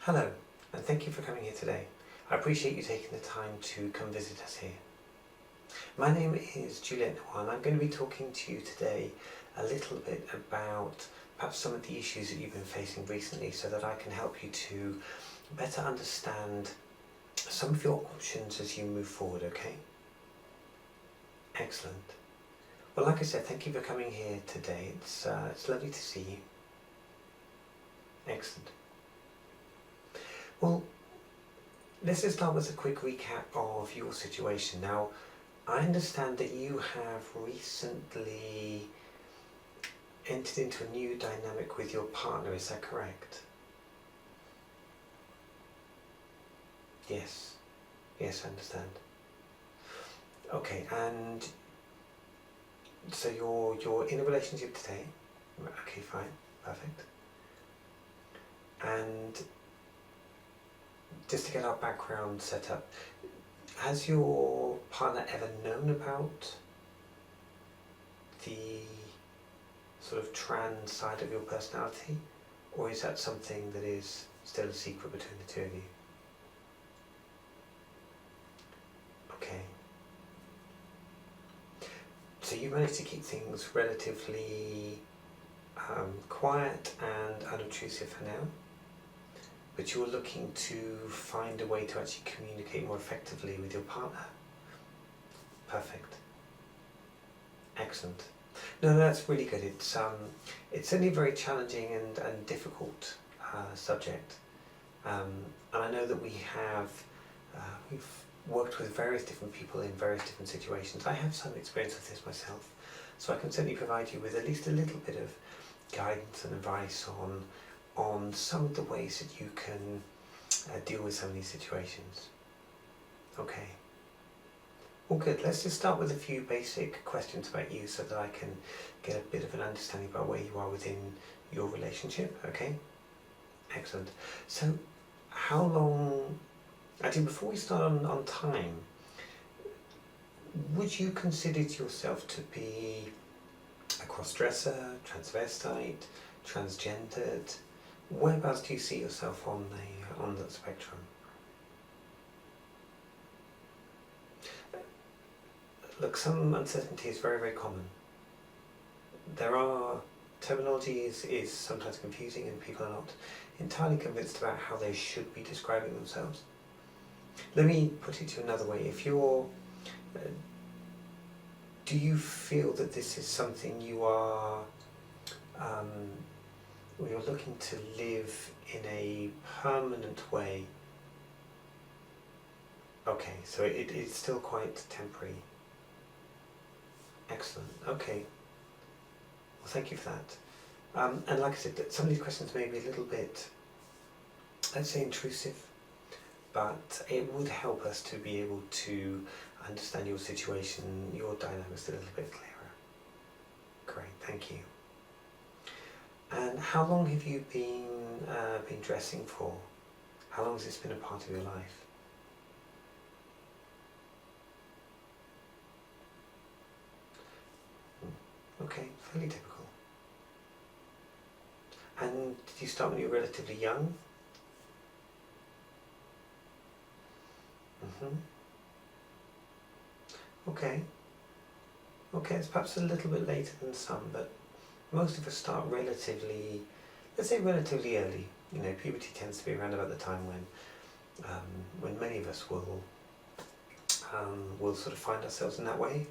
Hello, and thank you for coming here today. I appreciate you taking the time to come visit us here. My name is Juliette, and I'm going to be talking to you today a little bit about perhaps some of the issues that you've been facing recently so that I can help you to better understand some of your options as you move forward, okay? Excellent. Well, like I said, thank you for coming here today. It's lovely to see you. Excellent. Well, let's just start with a quick recap of your situation. Now, I understand that you have recently entered into a new dynamic with your partner, is that correct? Yes. Yes, I understand. Okay, and so you're in a relationship today? Okay, fine, perfect. And just to get our background set up, has your partner ever known about the sort of trans side of your personality, or is that something that is still a secret between the two of you? Okay. So you managed to keep things relatively quiet and unobtrusive for now, but you're looking to find a way to actually communicate more effectively with your partner. Perfect. Excellent. No, that's really good. It's certainly a very challenging and difficult subject, and I know that we've worked with various different people in various different situations. I have some experience with this myself, so I can certainly provide you with at least a little bit of guidance and advice on some of the ways that you can deal with some of these situations. Okay. Well, good. Let's just start with a few basic questions about you so that I can get a bit of an understanding about where you are within your relationship, okay? Excellent. So, how long, actually before we start on time, would you consider yourself to be a crossdresser, transvestite, transgendered? Whereabouts do you see yourself on the spectrum? Look, some uncertainty is very, very common. There are terminology is sometimes confusing and people are not entirely convinced about how they should be describing themselves. Let me put it to you another way. If you're, do you feel that this is something you are, or you're looking to live in a permanent way? Okay, so it's still quite temporary. Excellent. Okay. Well, thank you for that. And like I said, some of these questions may be a little bit, let's say, intrusive, but it would help us to be able to understand your situation, your dynamics a little bit clearer. Great, thank you. And how long have you been dressing for? How long has this been a part of your life? Okay, fairly typical. And did you start when you were relatively young? Okay. Okay, it's perhaps a little bit later than some, but most of us start relatively, let's say relatively early. You know, puberty tends to be around about the time when many of us will sort of find ourselves in that way.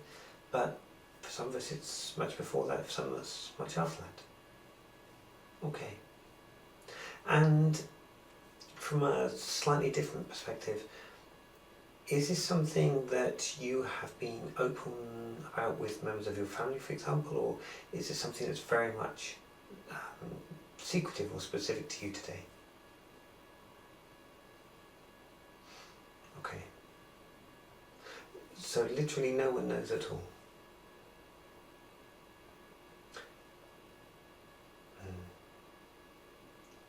But for some of us it's much before that, for some of us much after that. Okay. And from a slightly different perspective, is this something that you have been open about with members of your family, for example, or is this something that's very much secretive or specific to you today? Okay. So literally no one knows at all?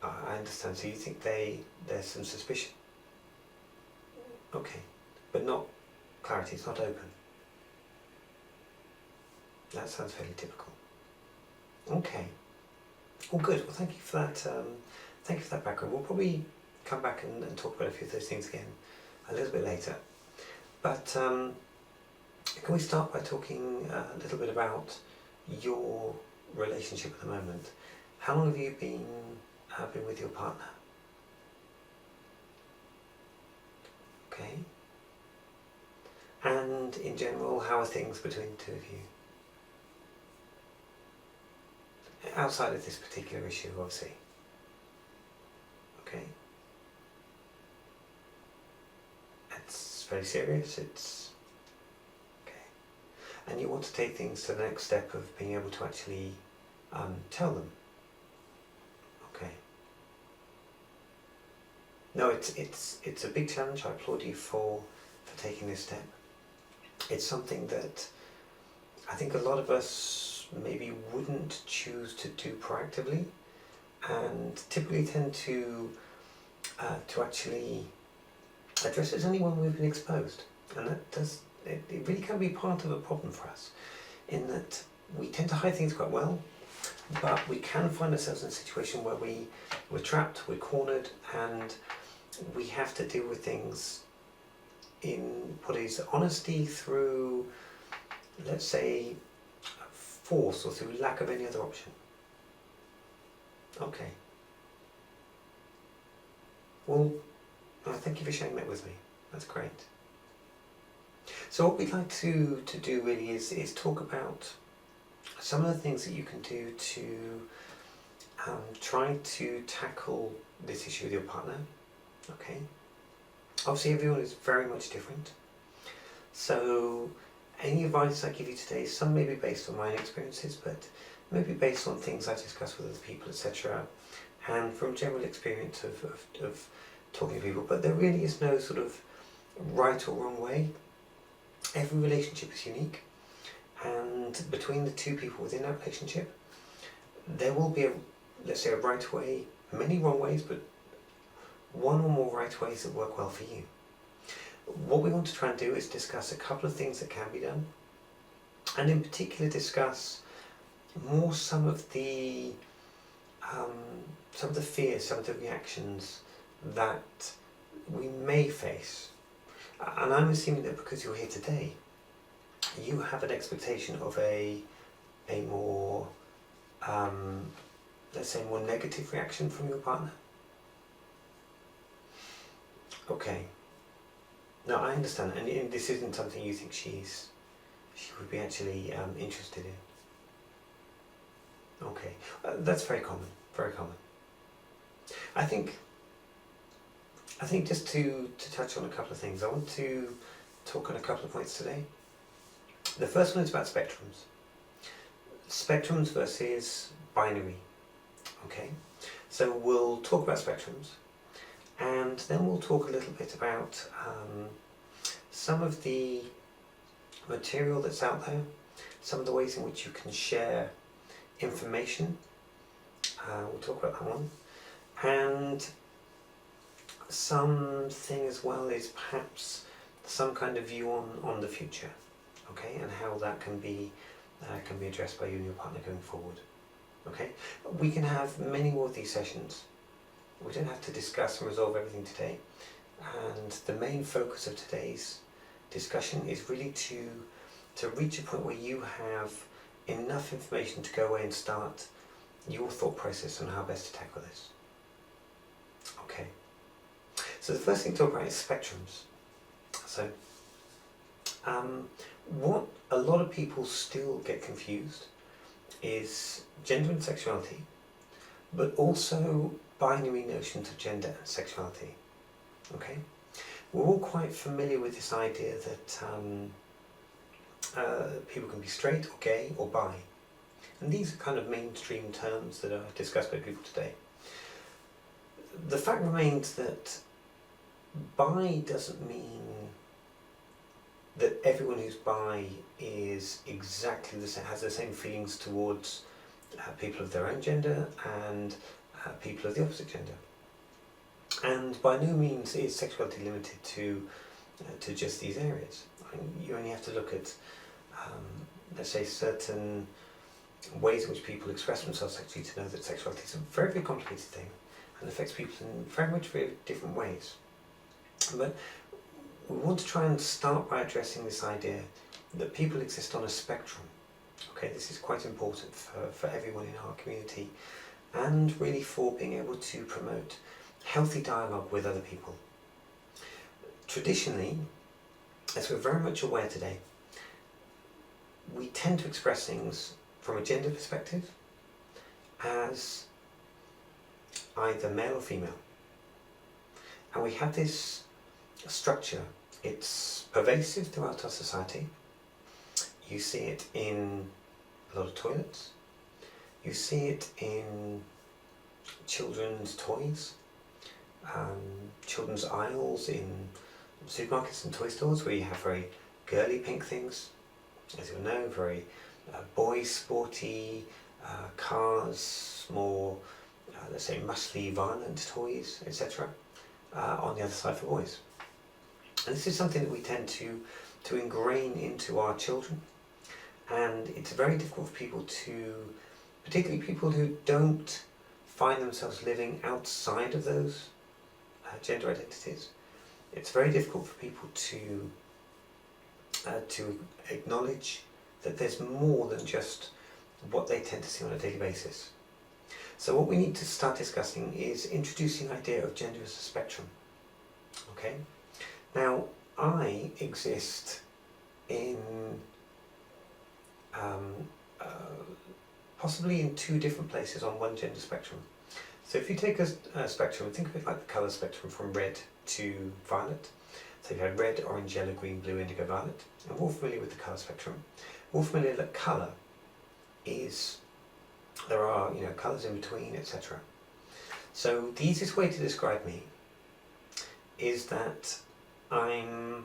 I understand. So you think there's some suspicion? Okay. But not clarity, it's not open. That sounds fairly typical. Okay. Well, good. Well, thank you for that. Thank you for that background. We'll probably come back and talk about a few of those things again a little bit later. But can we start by talking a little bit about your relationship at the moment? How long have you been with your partner? Okay. And in general, how are things between the two of you? Outside of this particular issue, obviously. Okay. It's very serious, it's... Okay. And you want to take things to the next step of being able to actually tell them. Okay. No, it's a big challenge. I applaud you for taking this step. It's something that I think a lot of us maybe wouldn't choose to do proactively, and typically tend to actually address it only when we've been exposed, and it really can be part of a problem for us, in that we tend to hide things quite well, but we can find ourselves in a situation where we're trapped, we're cornered, and we have to deal with things in what is honesty through, let's say, force, or through lack of any other option. Okay. Well, thank you for sharing that with me. That's great. So what we'd like to do really is talk about some of the things that you can do to try to tackle this issue with your partner. Okay. Obviously everyone is very much different. So any advice I give you today, some may be based on my own experiences, but maybe based on things I discuss with other people, etc. And from general experience of talking to people. But there really is no sort of right or wrong way. Every relationship is unique. And between the two people within that relationship, there will be, let's say, a right way, many wrong ways, but one or more right ways that work well for you. What we want to try and do is discuss a couple of things that can be done, and in particular discuss more some of the fears, some of the reactions that we may face. And I'm assuming that because you're here today, you have an expectation of a more, let's say, more negative reaction from your partner. Okay. No, I understand, and this isn't something you think she would be actually interested in. Okay, that's very common, very common. I think just to touch on a couple of things, I want to talk on a couple of points today. The first one is about spectrums. Spectrums versus binary. Okay, so we'll talk about spectrums, and then we'll talk a little bit about some of the material that's out there, some of the ways in which you can share information. We'll talk about that one. And something as well is perhaps some kind of view on the future, okay, and how that can be addressed by you and your partner going forward. Okay, we can have many more of these sessions. We don't have to discuss and resolve everything today, and the main focus of today's discussion is really to reach a point where you have enough information to go away and start your thought process on how best to tackle this. Okay, so the first thing to talk about is spectrums. So what a lot of people still get confused is gender and sexuality, but also binary notions of gender and sexuality. Okay, we're all quite familiar with this idea that people can be straight or gay or bi, and these are kind of mainstream terms that are discussed by people today. The fact remains that bi doesn't mean that everyone who's bi is exactly the same, has the same feelings towards people of their own gender and people of the opposite gender. And by no means is sexuality limited to just these areas. I mean, you only have to look at, let's say, certain ways in which people express themselves sexually to know that sexuality is a very, very complicated thing, and affects people in very different ways. But we want to try and start by addressing this idea that people exist on a spectrum. Okay, this is quite important for everyone in our community, and really for being able to promote healthy dialogue with other people. Traditionally, as we're very much aware today, we tend to express things from a gender perspective as either male or female. And we have this structure. It's pervasive throughout our society. You see it in a lot of toilets. You see it in children's toys, children's aisles in supermarkets and toy stores, where you have very girly pink things, as you'll know, very boy sporty cars, more let's say muscly violent toys, etc. On the other side for boys. And this is something that we tend to ingrain into our children, and it's very difficult for people to, particularly people who don't find themselves living outside of those gender identities, it's very difficult for people to acknowledge that there's more than just what they tend to see on a daily basis. So what we need to start discussing is introducing the idea of gender as a spectrum. Okay? Now, I exist in possibly in two different places on one gender spectrum. So if you take a spectrum, think of it like the colour spectrum from red to violet. So you have red, orange, yellow, green, blue, indigo, violet. And we're all familiar with the colour spectrum. We're all familiar that colour is, there are colours in between, etc. So the easiest way to describe me is that I'm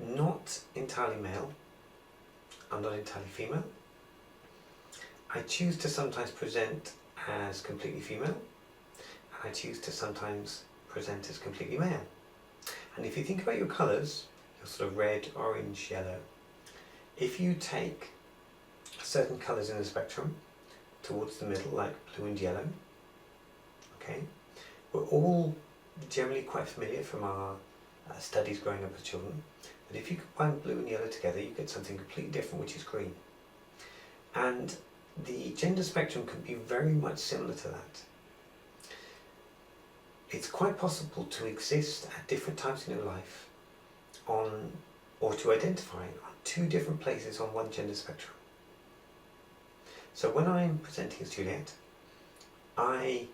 not entirely male, I'm not entirely female. I choose to sometimes present as completely female, and I choose to sometimes present as completely male. And if you think about your colours, your sort of red, orange, yellow, if you take certain colours in the spectrum towards the middle, like blue and yellow, okay, we're all generally quite familiar from our studies growing up as children, that if you combine blue and yellow together, you get something completely different, which is green. And the gender spectrum can be very much similar to that. It's quite possible to exist at different times in your life or to identify on two different places on one gender spectrum. So when I'm presenting as Juliette, I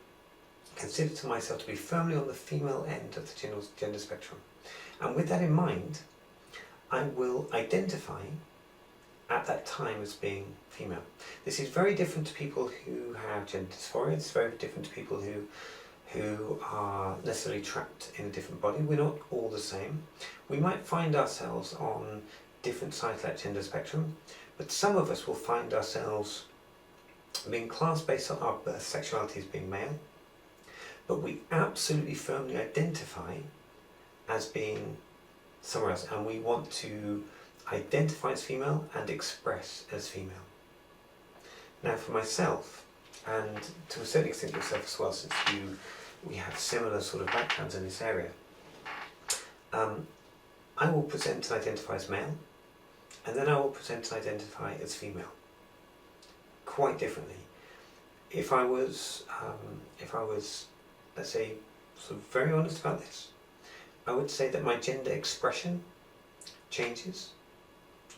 consider to myself to be firmly on the female end of the gender spectrum. And with that in mind, I will identify at that time as being female. This is very different to people who have gender dysphoria. It's very different to people who are necessarily trapped in a different body. We're not all the same. We might find ourselves on different sides of that gender spectrum, but some of us will find ourselves being classed based on our birth sexuality as being male, but we absolutely firmly identify as being somewhere else, and we want to identify as female and express as female. Now for myself, and to a certain extent yourself as well, since we have similar sort of backgrounds in this area, I will present and identify as male, and then I will present and identify as female, quite differently. If I was, let's say, sort of very honest about this, I would say that my gender expression changes.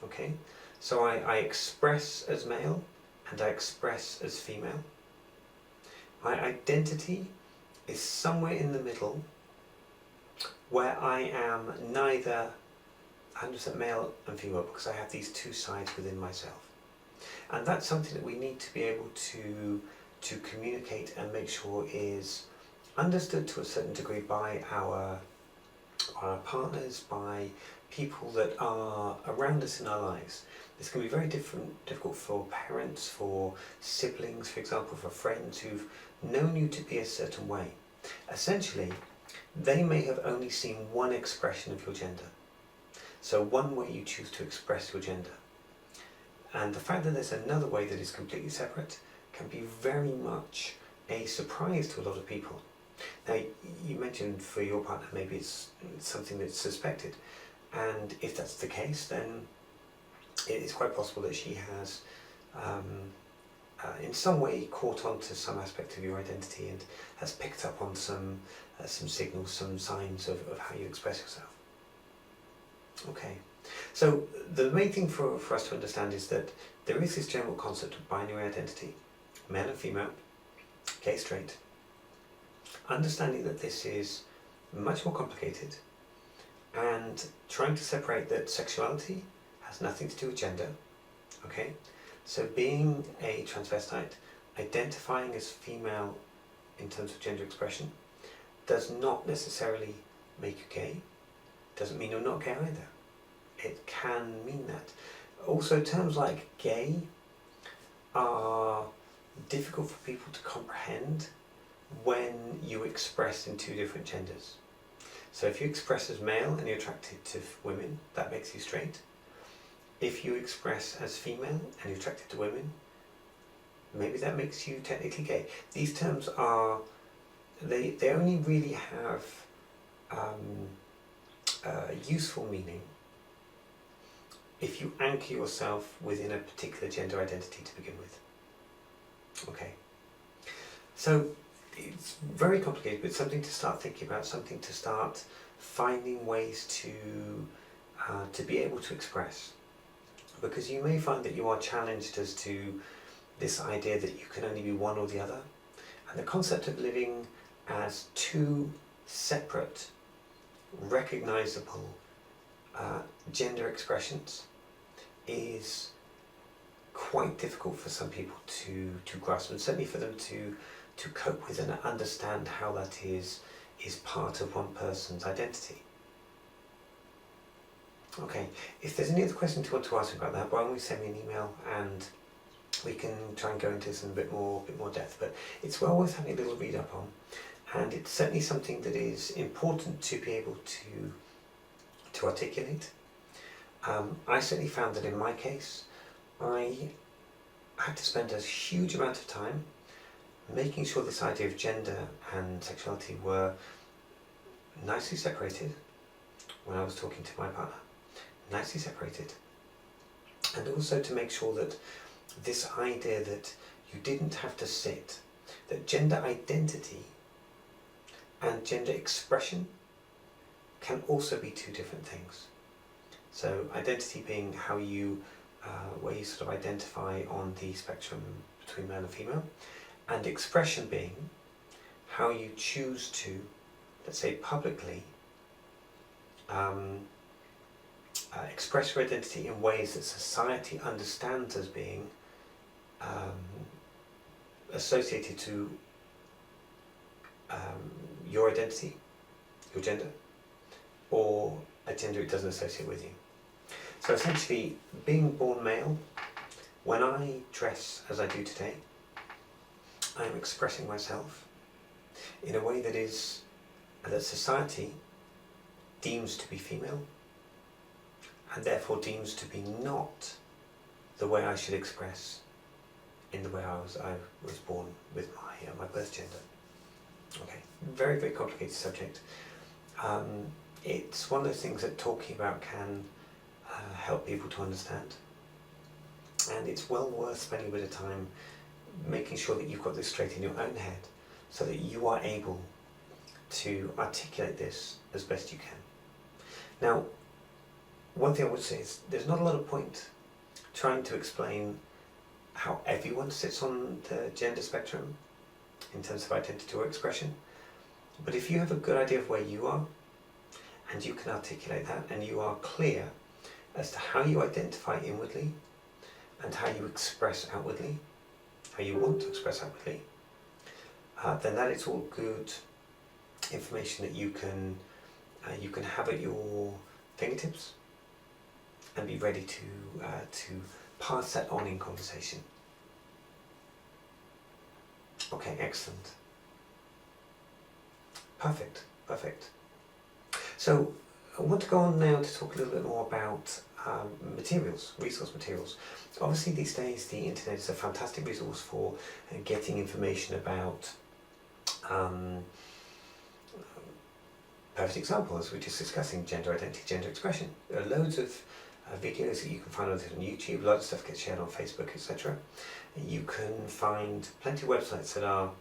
Okay, so I express as male and I express as female. My identity is somewhere in the middle, where I am neither 100% male and female, because I have these two sides within myself. And that's something that we need to be able to communicate and make sure is understood to a certain degree by our partners, by people that are around us in our lives. This can be very difficult for parents, for siblings, for example, for friends who've known you to be a certain way. Essentially, they may have only seen one expression of your gender. So one way you choose to express your gender. And the fact that there's another way that is completely separate can be very much a surprise to a lot of people. Now, you mentioned for your partner maybe it's something that's suspected, and if that's the case, then it is quite possible that she has in some way caught on to some aspect of your identity and has picked up on some signals, some signs of how you express yourself. Okay, so the main thing for us to understand is that there is this general concept of binary identity, male and female, gay, straight. Understanding that this is much more complicated and trying to separate that sexuality has nothing to do with gender, okay? So being a transvestite, identifying as female in terms of gender expression, does not necessarily make you gay. Doesn't mean you're not gay either. It can mean that. Also, terms like gay are difficult for people to comprehend when you express in two different genders. So if you express as male and you're attracted to women, that makes you straight. If you express as female and you're attracted to women, maybe that makes you technically gay. These terms are, they only really have useful meaning if you anchor yourself within a particular gender identity to begin with. Okay, so it's very complicated, but something to start thinking about, something to start finding ways to be able to express. Because you may find that you are challenged as to this idea that you can only be one or the other, and the concept of living as two separate, recognizable gender expressions is quite difficult for some people to grasp, and certainly for them to cope with and understand how that is part of one person's identity. Okay, if there's any other questions you want to ask about that, by all means send me an email and we can try and go into this in a bit more depth, but it's well worth having a little read up on, and it's certainly something that is important to be able to articulate. I certainly found that in my case, I had to spend a huge amount of time making sure this idea of gender and sexuality were nicely separated when I was talking to my partner. Nicely separated. And also to make sure that this idea that you didn't have to sit, that gender identity and gender expression can also be two different things. So identity being how you, where you sort of identify on the spectrum between male and female, and expression being how you choose to, let's say publicly, express your identity in ways that society understands as being associated to your identity, your gender, or a gender it doesn't associate with you. So essentially, being born male, when I dress as I do today, I am expressing myself in a way that society deems to be female, and therefore deems to be not the way I should express in the way I was born with my birth gender. Okay, very, very complicated subject. It's one of those things that talking about can help people to understand, and it's well worth spending a bit of time making sure that you've got this straight in your own head so that you are able to articulate this as best you can. Now, one thing I would say is there's not a lot of point trying to explain how everyone sits on the gender spectrum in terms of identity or expression, but if you have a good idea of where you are and you can articulate that and you are clear as to how you identify inwardly and how you express outwardly, how you want to express outwardly, then that is all good information that you can have at your fingertips and be ready to pass that on in conversation. Okay, excellent. Perfect. So I want to go on now to talk a little bit more about materials, resource materials. Obviously these days the internet is a fantastic resource for getting information about perfect example, as we were just discussing, gender identity, gender expression. There are loads of videos that you can find on YouTube, a lot of stuff gets shared on Facebook, etc. You can find plenty of websites that are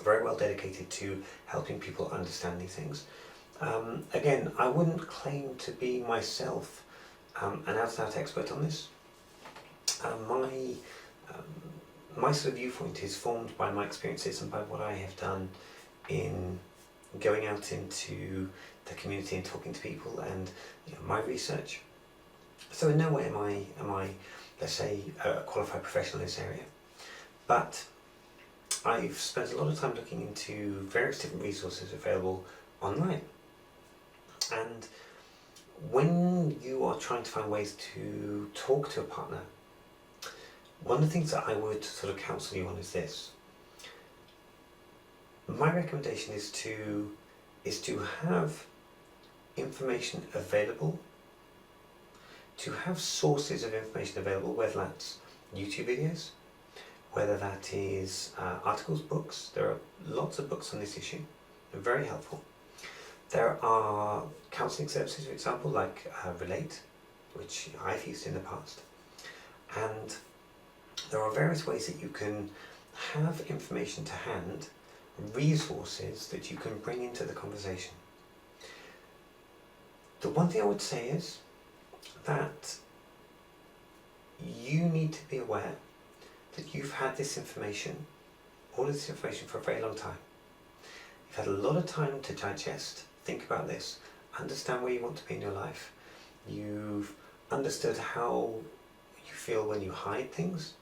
very well dedicated to helping people understand these things. Again, I wouldn't claim to be myself an out-and-out expert on this. My sort of viewpoint is formed by my experiences and by what I have done in going out into the community and talking to people, and my research. So in no way am I, let's say, a qualified professional in this area, but I've spent a lot of time looking into various different resources available online. And when you are trying to find ways to talk to a partner, one of the things that I would sort of counsel you on is this. My recommendation is to have information available, to have sources of information available, whether that's YouTube videos, whether that is articles, books. There are lots of books on this issue. They're very helpful. There are counselling services, for example, like Relate, which I've used in the past. And there are various ways that you can have information to hand, resources that you can bring into the conversation. The one thing I would say is that you need to be aware that you've had this information, all of this information, for a very long time. You've had a lot of time to digest, think about this, understand where you want to be in your life. You've understood how you feel when you hide things.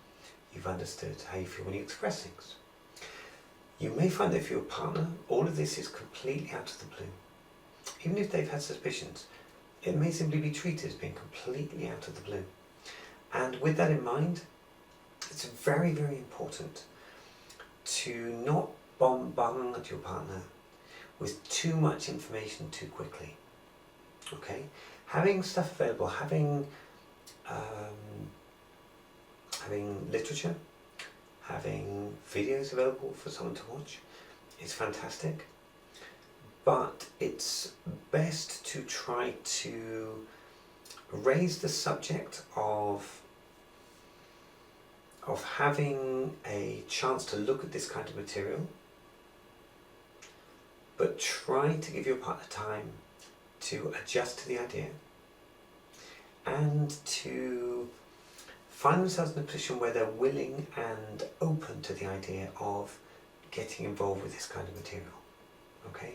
You've understood how you feel when you express things. You may find that for your partner, all of this is completely out of the blue. Even if they've had suspicions, it may simply be treated as being completely out of the blue. And with that in mind, it's very, very important to not bombard your partner with too much information too quickly. Okay? Having stuff available, having literature, having videos available for someone to watch is fantastic, but it's best to try to raise the subject of having a chance to look at this kind of material, but try to give your partner time to adjust to the idea and to find themselves in a position where they're willing and open to the idea of getting involved with this kind of material. Okay?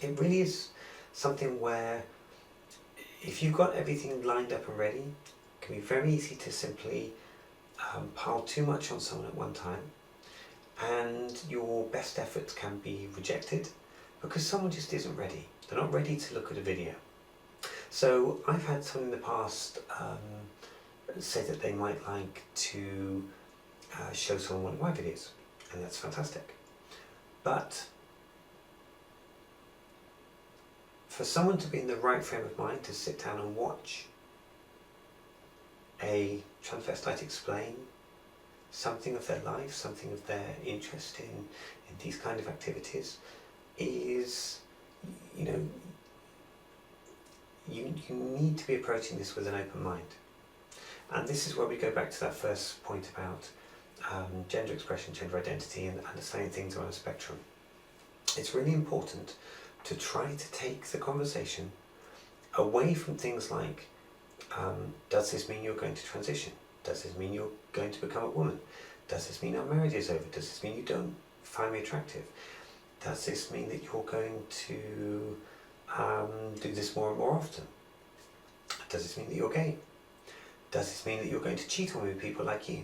It really is something where if you've got everything lined up and ready, it can be very easy to simply pile too much on someone at one time, and your best efforts can be rejected because someone just isn't ready. They're not ready to look at a video. So I've had someone in the past say that they might like to show someone one of my videos, and that's fantastic. But for someone to be in the right frame of mind to sit down and watch a transvestite explain something of their life, something of their interest in these kind of activities, is, you need to be approaching this with an open mind. And this is where we go back to that first point about gender expression, gender identity, and understanding things are on a spectrum. It's really important to try to take the conversation away from things like, does this mean you're going to transition? Does this mean you're going to become a woman? Does this mean our marriage is over? Does this mean you don't find me attractive? Does this mean that you're going to do this more and more often? Does this mean that you're gay? Does this mean that you're going to cheat on me with people like you?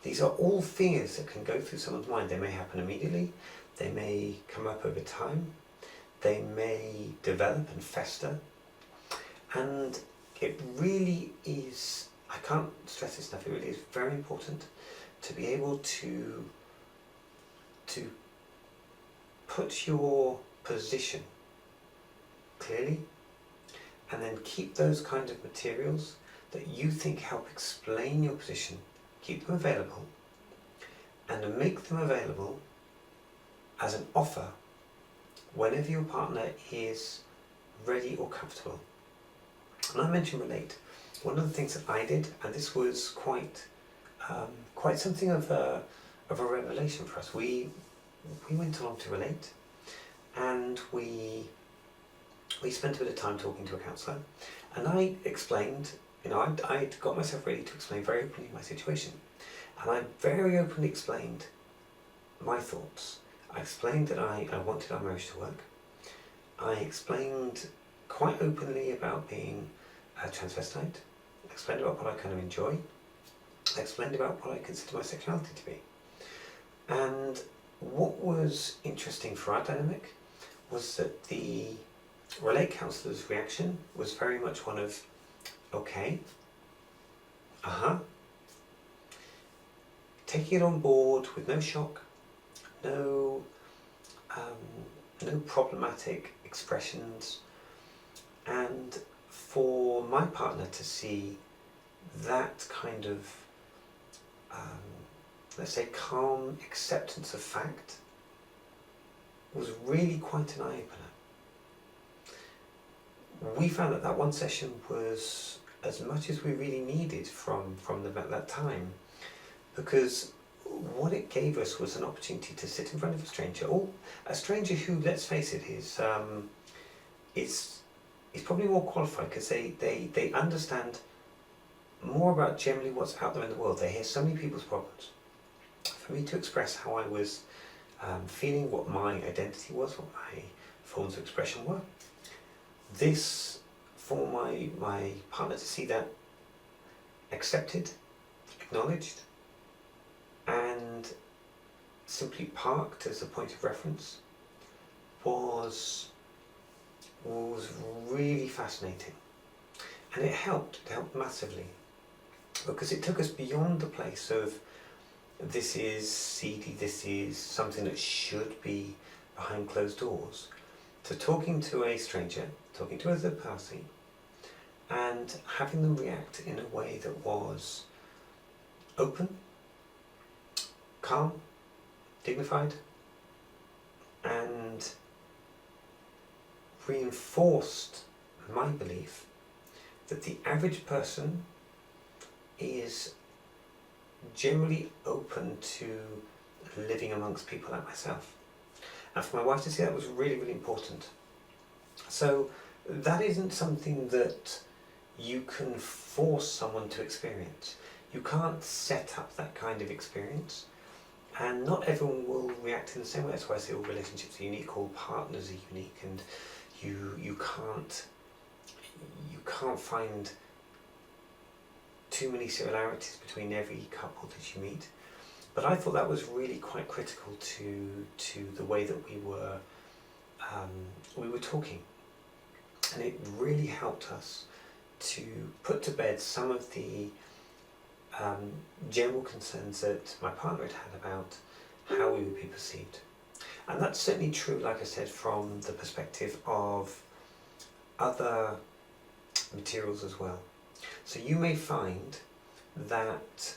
These are all fears that can go through someone's mind. They may happen immediately. They may come up over time. They may develop and fester. And it really is, I can't stress this enough, it really is very important to be able to put your position clearly, and then keep those kind of materials that you think help explain your position, keep them available, and make them available as an offer whenever your partner is ready or comfortable. And I mentioned relate. One of the things that I did, and this was quite something of a revelation for us. We went along to relate, and we spent a bit of time talking to a counsellor, and I explained, I'd got myself ready to explain very openly my situation, and I very openly explained my thoughts. I explained that I wanted our marriage to work. I explained quite openly about being a transvestite. I explained about what I kind of enjoy. I explained about what I consider my sexuality to be. And what was interesting for our dynamic was that the relate counsellor's reaction was very much one of, okay, taking it on board with no shock, no problematic expressions, and for my partner to see that kind of, let's say, calm acceptance of fact was really quite an eye-opener. We found that one session was as much as we really needed from that time, because what it gave us was an opportunity to sit in front of a stranger, or a stranger who, let's face it, is probably more qualified because they understand more about generally what's out there in the world. They hear so many people's problems. For me to express how I was feeling, what my identity was, what my forms of expression were, this, for my partner to see that accepted, acknowledged, and simply parked as a point of reference was really fascinating. And it helped massively, because it took us beyond the place of this is seedy, this is something that should be behind closed doors, to talking to a stranger, talking to a third party, and having them react in a way that was open, calm, dignified, and reinforced my belief that the average person is generally open to living amongst people like myself. And for my wife to see that was really, really important. So that isn't something that you can force someone to experience. You can't set up that kind of experience, and not everyone will react in the same way. That's why I say all relationships are unique, all partners are unique, and you can't find too many similarities between every couple that you meet. But I thought that was really quite critical to the way that we were talking, and it really helped us to put to bed some of the general concerns that my partner had about how we would be perceived. And that's certainly true, like I said, from the perspective of other materials as well. So you may find that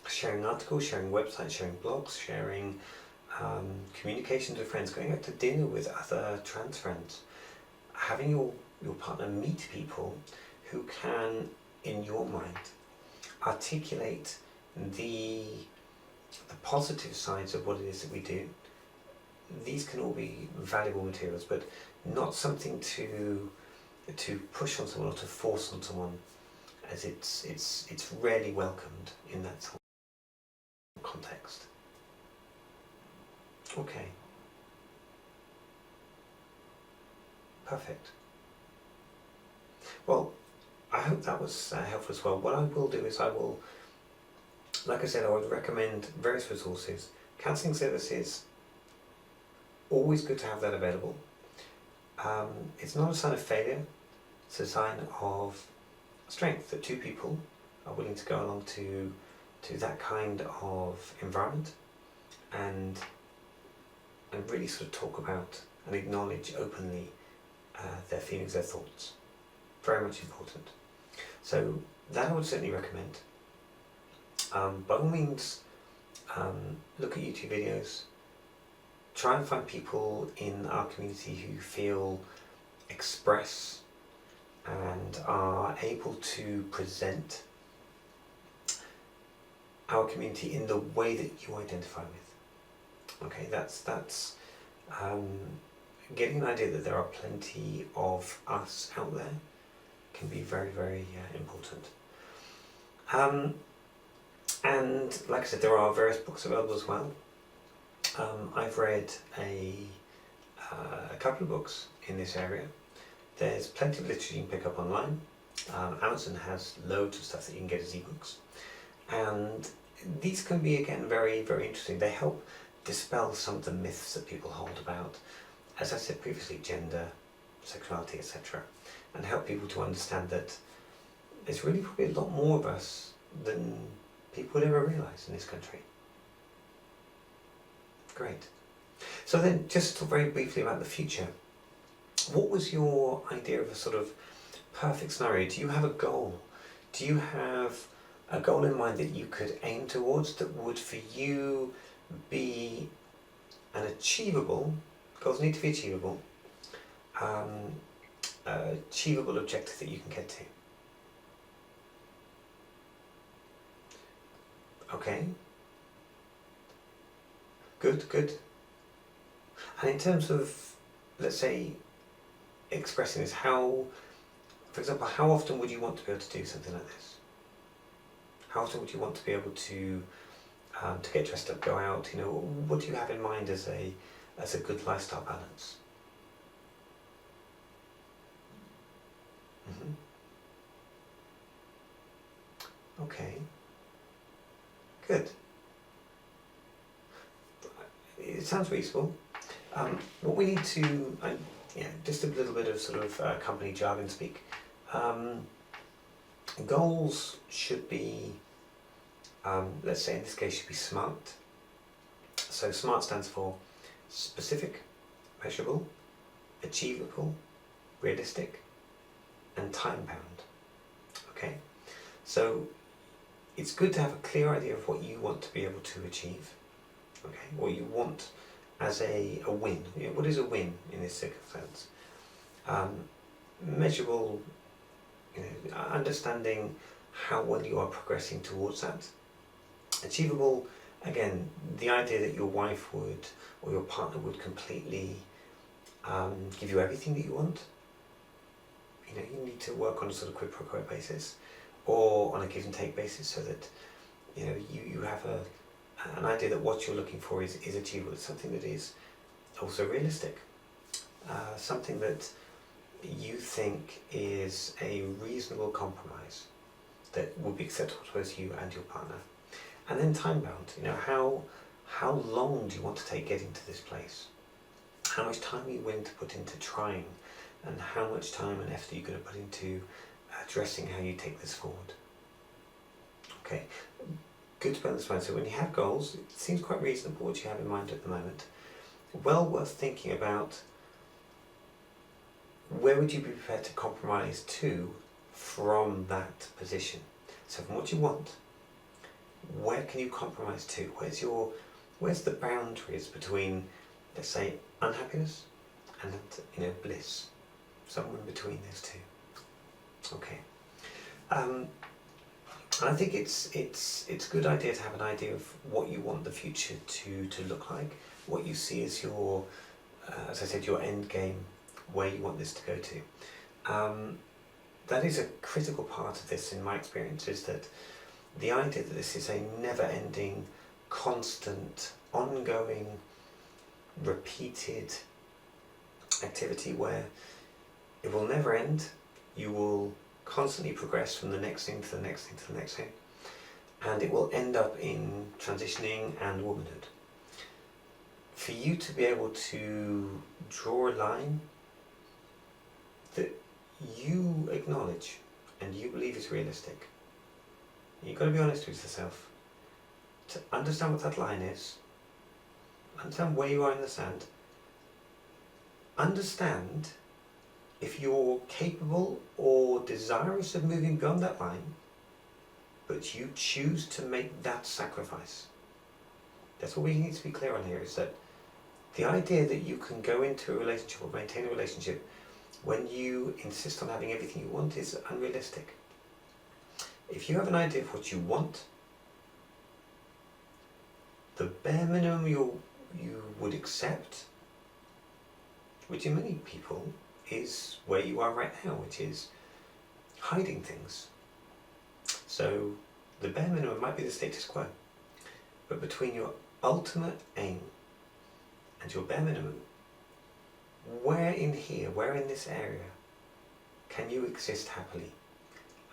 sharing articles, sharing websites, sharing blogs, sharing communications with friends, going out to dinner with other trans friends, having your partner meet people who can, in your mind, articulate the positive sides of what it is that we do. These can all be valuable materials, but not something to push on someone or to force on someone, as it's rarely welcomed in that sort of context. Okay. Perfect. Well, I hope that was helpful as well. What I will do is like I said, I would recommend various resources. Counselling services, always good to have that available. It's not a sign of failure, it's a sign of strength that two people are willing to go along to that kind of environment and really sort of talk about and acknowledge openly their feelings, their thoughts. Very much important. So that I would certainly recommend. By all means, look at YouTube videos, try and find people in our community who feel express and are able to present our community in the way that you identify with. Okay, that's getting an idea that there are plenty of us out there can be very, very important. And like I said, there are various books available as well. I've read a couple of books in this area. There's plenty of literature you can pick up online. Amazon has loads of stuff that you can get as ebooks. And these can be, again, very, very interesting. They help dispel some of the myths that people hold about, as I said previously, gender, sexuality, etc. And help people to understand that there's really probably a lot more of us than people would ever realise in this country. Great. So then, just to talk very briefly about the future. What was your idea of a sort of perfect scenario? Do you have a goal? Do you have a goal in mind that you could aim towards that would for you be an achievable, goals need to be achievable, achievable objective that you can get to? Okay. Good, good. And in terms of, let's say, expressing this, how, for example, how often would you want to be able to do something like this? How often would you want to be able to get dressed up, go out? You know, what do you have in mind as a good lifestyle balance? Mm-hmm. Okay. Good. It sounds reasonable. What we need to, just a little bit of sort of company jargon speak. Goals should be, let's say in this case, should be SMART. So SMART stands for specific, measurable, achievable, realistic, and time bound. Okay, so it's good to have a clear idea of what you want to be able to achieve. Okay, what you want as a win. You know, what is a win in this circumstance? Measurable, you know, understanding how well you are progressing towards that. Achievable, again, the idea that your wife would, or your partner would completely give you everything that you want. You know, you need to work on a sort of quid pro quo basis, or on a give and take basis, so that you know you have an idea that what you're looking for is achievable. It's something that is also realistic, something that you think is a reasonable compromise that would be acceptable to both you and your partner. And then time bound. You know, how long do you want to take getting to this place? How much time are you willing to put into trying, and how much time and effort are you going to put into addressing how you take this forward? Okay, good to bear this in mind. So when you have goals, it seems quite reasonable what you have in mind at the moment. Well worth thinking about where would you be prepared to compromise to from that position. So from what you want, where can you compromise to? Where's the boundaries between, let's say, unhappiness and, you know, bliss? Somewhere in between those two. Okay. I think it's a good idea to have an idea of what you want the future to look like, what you see as your, as I said, your end game, where you want this to go to. That is a critical part of this, in my experience, is that the idea that this is a never-ending, constant, ongoing, repeated activity where it will never end. You will constantly progress from the next thing to the next thing to the next thing, and it will end up in transitioning and womanhood. For you to be able to draw a line that you acknowledge and you believe is realistic, you've got to be honest with yourself. To understand what that line is, understand where you are in the sand, understand if you're capable or desirous of moving beyond that line, but you choose to make that sacrifice. That's what we need to be clear on here, is that The idea that you can go into a relationship or maintain a relationship when you insist on having everything you want is unrealistic. If you have an idea of what you want, the bare minimum you would accept, which in many people is where you are right now, which is hiding things. So the bare minimum might be the status quo, but between your ultimate aim and your bare minimum, where in here, where in this area can you exist happily?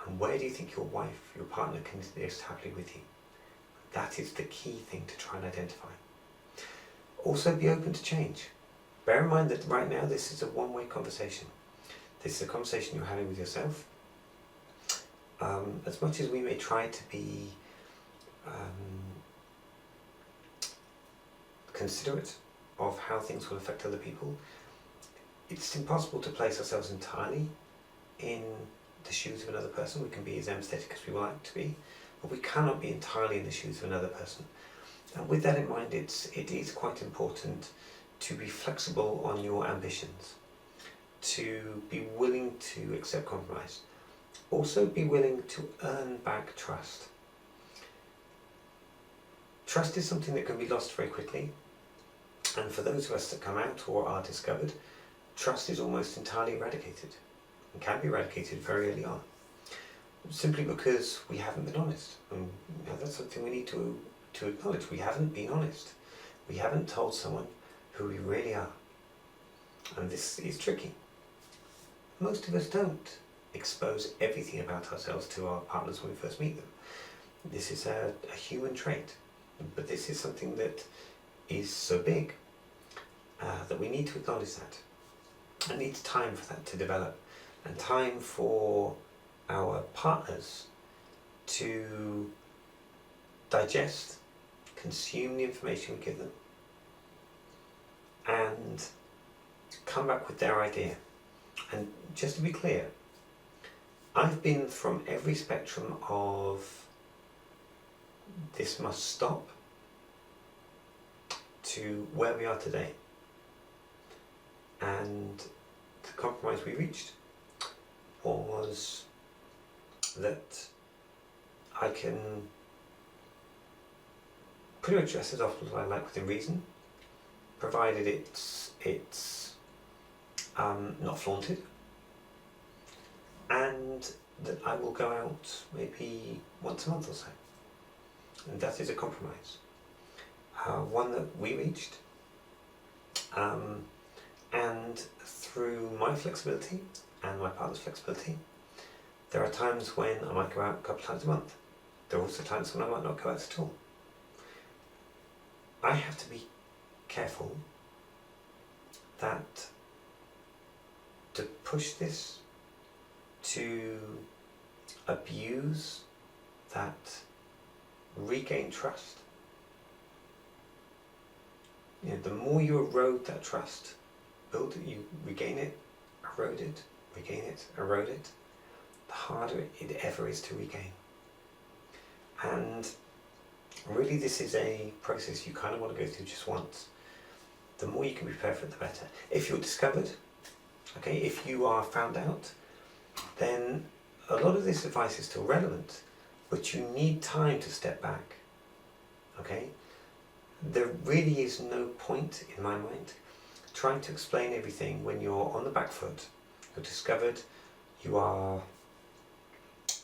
And where do you think your wife, your partner can exist happily with you? That is the key thing to try and identify. Also be open to change. Bear in mind that right now this is a one-way conversation. This is a conversation you're having with yourself. As much as we may try to be considerate of how things will affect other people, it's impossible to place ourselves entirely in the shoes of another person. We can be as empathetic as we like to be, but we cannot be entirely in the shoes of another person. And with that in mind, it is quite important to be flexible on your ambitions, to be willing to accept compromise. Also be willing to earn back trust. Trust is something that can be lost very quickly, and for those of us that come out or are discovered, trust is almost entirely eradicated, and can be eradicated very early on, simply because we haven't been honest. And that's something we need to acknowledge. We haven't been honest. We haven't told someone who we really are, and this is tricky. Most of us don't expose everything about ourselves to our partners when we first meet them. This is a human trait, but this is something that is so big that we need to acknowledge that. It needs time for that to develop, and time for our partners to digest, consume the information we give them, and come back with their idea. And just to be clear, I've been from every spectrum of this must stop to where we are today. And the compromise we reached was that I can pretty much dress as often as I like within reason, provided it's not flaunted, and that I will go out maybe once a month or so. And that is a compromise, one that we reached, and through my flexibility and my partner's flexibility, there are times when I might go out a couple of times a month. There are also times when I might not go out at all. I have to be careful that to push this, to abuse that regain trust, the more you erode that trust, build it, you regain it, erode it, regain it, erode it, the harder it ever is to regain. And really this is a process you kind of want to go through just once. The more you can be prepared for it, the better. If you're discovered, okay, if you are found out, then a lot of this advice is still relevant, but you need time to step back, okay? There really is no point, in my mind, trying to explain everything when you're on the back foot, you're discovered, you are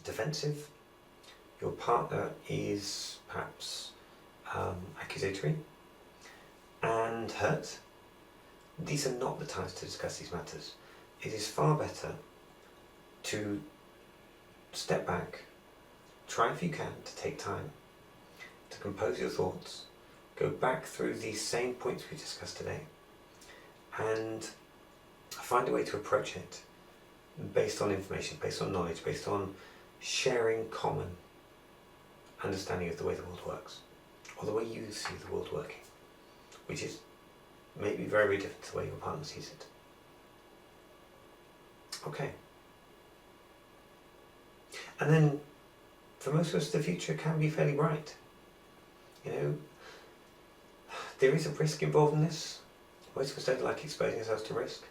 defensive, your partner is perhaps accusatory and hurt. These are not the times to discuss these matters. It is far better to step back, try if you can to take time to compose your thoughts, go back through these same points we discussed today, and find a way to approach it based on information, based on knowledge, based on sharing common understanding of the way the world works, or the way you see the world working, which is maybe very, very different to the way your partner sees it. Okay. And then, for most of us, the future can be fairly bright. There is a risk involved in this. Most of us don't like exposing ourselves to risk.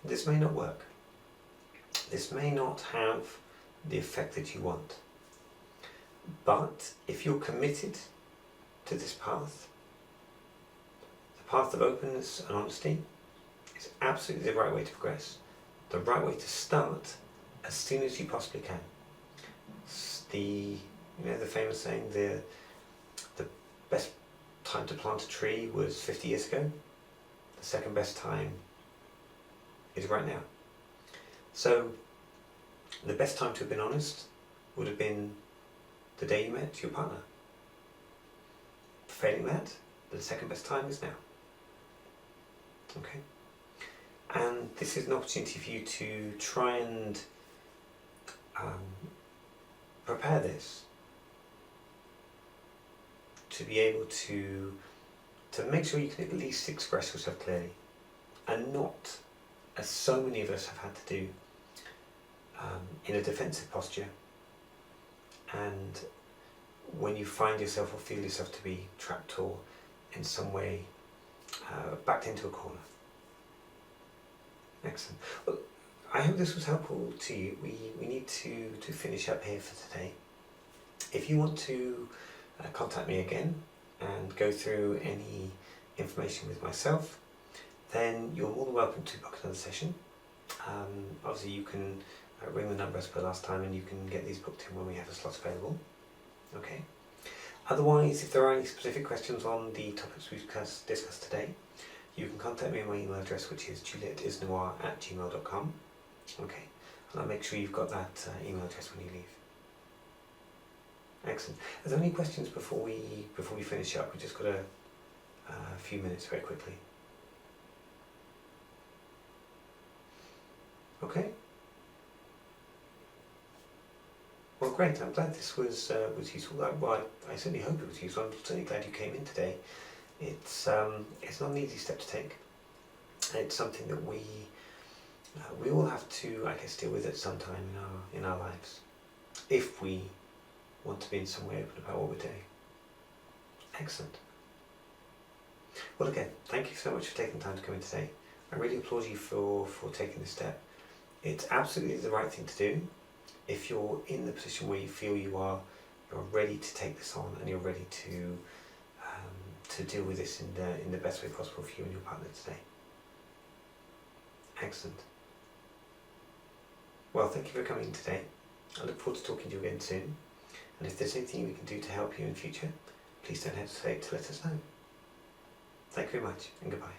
This may not work. This may not have the effect that you want. But if you're committed to this path, the path of openness and honesty is absolutely the right way to progress. The right way to start as soon as you possibly can. The famous saying, the best time to plant a tree was 50 years ago. The second best time is right now. So the best time to have been honest would have been the day you met your partner. Failing that, the second best time is now. Okay? And this is an opportunity for you to try and prepare this, to be able to make sure you can at least express yourself clearly, and not, as so many of us have had to do, in a defensive posture, and when you find yourself or feel yourself to be trapped or in some way backed into a corner. Excellent. Well, I hope this was helpful to you. We need to finish up here for today. If you want to contact me again and go through any information with myself, then you're more than welcome to book another session. Obviously you can ring the number as per last time, and you can get these booked in when we have a slot available. Okay. Otherwise, if there are any specific questions on the topics we've discussed today, you can contact me on my email address, which is juliettesnoir@gmail.com. Okay, and I'll make sure you've got that email address when you leave. Excellent. Are there any questions before we finish up? We've just got a few minutes very quickly. Okay. Well, great. I'm glad this was useful. Well, I certainly hope it was useful. I'm certainly glad you came in today. It's not an easy step to take. It's something that we all have to, I guess, deal with at some time in our lives, if we want to be in some way open about what we're doing. Excellent. Well, again, thank you so much for taking the time to come in today. I really applaud you for taking this step. It's absolutely the right thing to do. If you're in the position where you feel you're ready to take this on, and you're ready to deal with this in the best way possible for you and your partner today. Excellent. Well, thank you for coming in today. I look forward to talking to you again soon. And if there's anything we can do to help you in future, please don't hesitate to let us know. Thank you very much, and goodbye.